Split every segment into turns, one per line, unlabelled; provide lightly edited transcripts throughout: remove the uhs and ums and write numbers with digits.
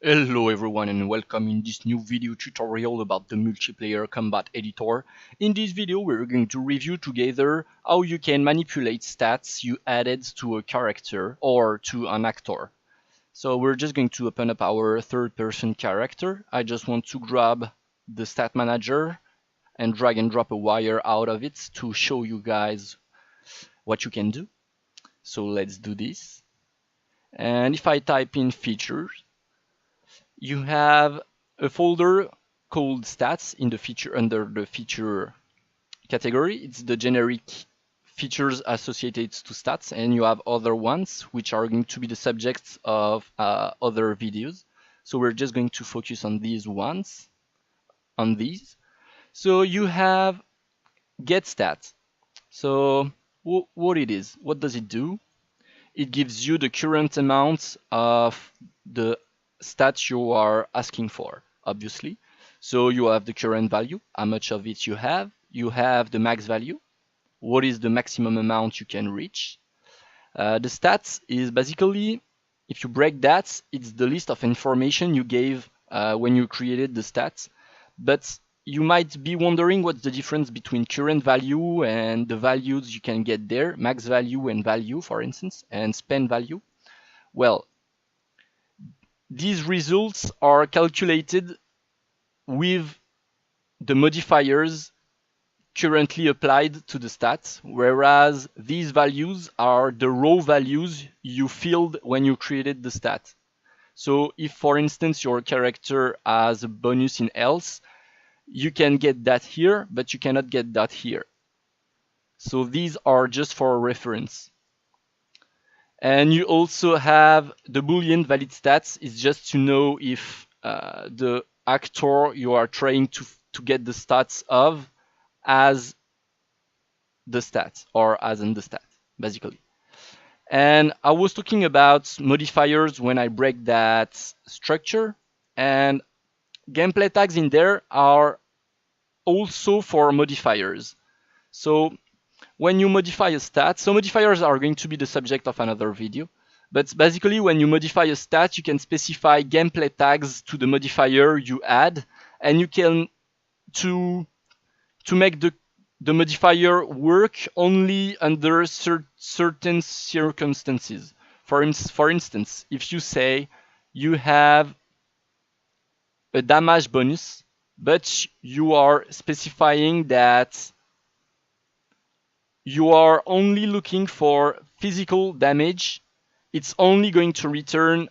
Hello everyone and welcome in this new video tutorial about the multiplayer combat editor. In this video we're going to review together how you can manipulate stats you added to a character or to an actor. So we're just going to open up our third-person character. I just want to grab the stat manager and drag and drop a wire out of it to show you guys what you can do. So let's do this. And if I type in features, you have a folder called stats in the feature under the feature category. It's the generic features associated to stats, and you have other ones which are going to be the subjects of other videos. So we're just going to focus on these ones, on these. So you have get stat. So what it is, what does it do? It gives you the current amount of the stat you are asking for, obviously. So you have the current value, how much of it you have. You have the max value, what is the maximum amount you can reach. The stats is basically, if you break that, it's the list of information you gave when you created the stats. But you might be wondering what's the difference between current value and the values you can get there, max value and value, for instance, and spend value. Well, these results are calculated with the modifiers currently applied to the stats, whereas these values are the raw values you filled when you created the stat. So if, for instance, your character has a bonus in health, you can get that here, but you cannot get that here. So these are just for reference. And you also have the Boolean valid stats is just to know if the actor you are trying to get the stats of as the stat or as in the stat, basically. And I was talking about modifiers when I break that structure, and gameplay tags in there are also for modifiers. So when you modify a stat, so modifiers are going to be the subject of another video, but basically when you modify a stat, you can specify gameplay tags to the modifier you add, and you can to make the modifier work only under certain circumstances. For instance, if you say you have a damage bonus, but you are specifying that you are only looking for physical damage, it's only going to return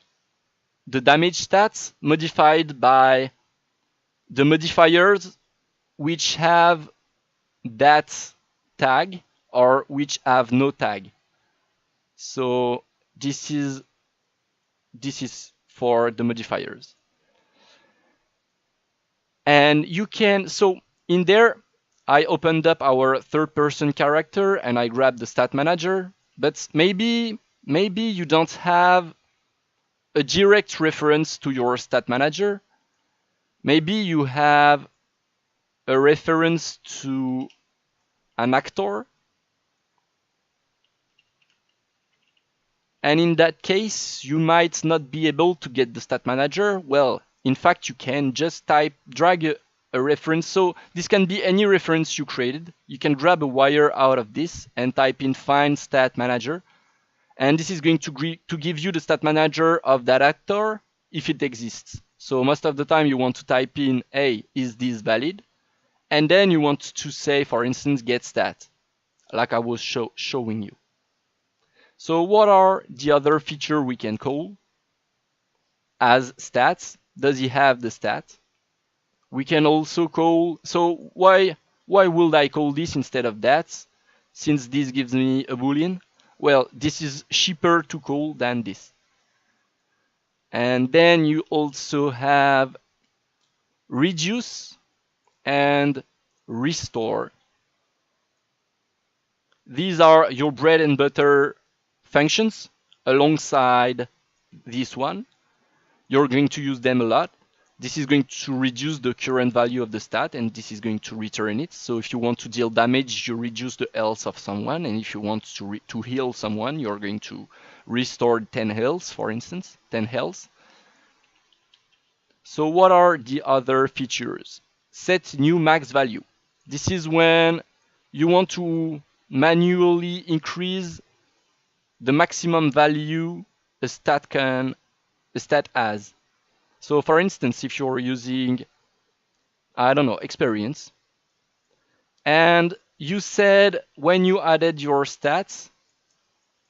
the damage stats modified by the modifiers which have that tag or which have no tag. So this is for the modifiers. And you can, so in there, I opened up our third-person character and I grabbed the stat manager, but maybe you don't have a direct reference to your stat manager. Maybe you have a reference to an actor. And in that case, you might not be able to get the stat manager. Well, in fact, you can just drag a reference. So this can be any reference you created. You can grab a wire out of this and type in find stat manager. And this is going to give you the stat manager of that actor if it exists. So most of the time you want to type in, hey, is this valid? And then you want to say, for instance, get stat, like I was showing you. So what are the other features we can call as stats? Does he have the stat? We can also call, so why would I call this instead of that? Since this gives me a Boolean. Well, this is cheaper to call than this. And then you also have reduce and restore. These are your bread and butter functions alongside this one. You're going to use them a lot. This is going to reduce the current value of the stat, and this is going to return it. So if you want to deal damage, you reduce the health of someone, and if you want to heal someone, you're going to restore 10 health, for instance, 10 health. So what are the other features? Set new max value. This is when you want to manually increase the maximum value a stat has. So for instance, if you're using, I don't know, experience, and you said when you added your stats,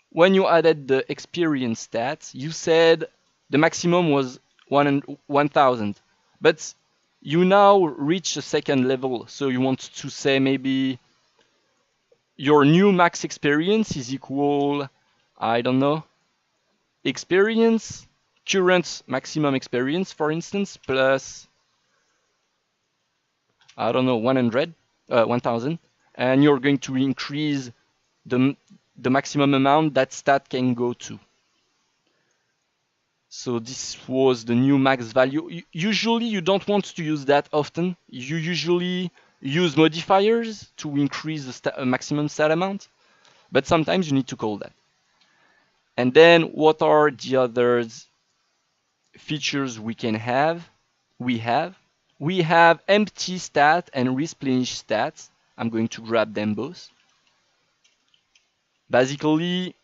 when you added the experience stats, you said the maximum was 1000. But you now reach a second level. So you want to say maybe your new max experience is equal, I don't know, experience, current maximum experience, for instance, plus, I don't know, 1000. And you're going to increase the maximum amount that stat can go to. So this was the new max value. Usually you don't want to use that often. You usually use modifiers to increase the maximum stat amount, but sometimes you need to call that. And then what are the other features we can have? We have empty stat and replenish stats. I'm going to grab them both. Basically,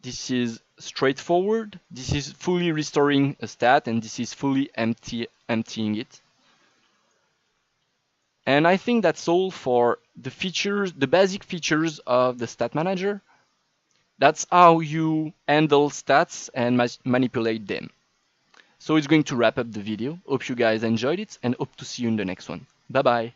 this is straightforward. This is fully restoring a stat, and this is fully emptying it. And I think that's all for the features, the basic features of the stat manager. That's how you handle stats and manipulate them. So it's going to wrap up the video. Hope you guys enjoyed it and hope to see you in the next one. Bye bye.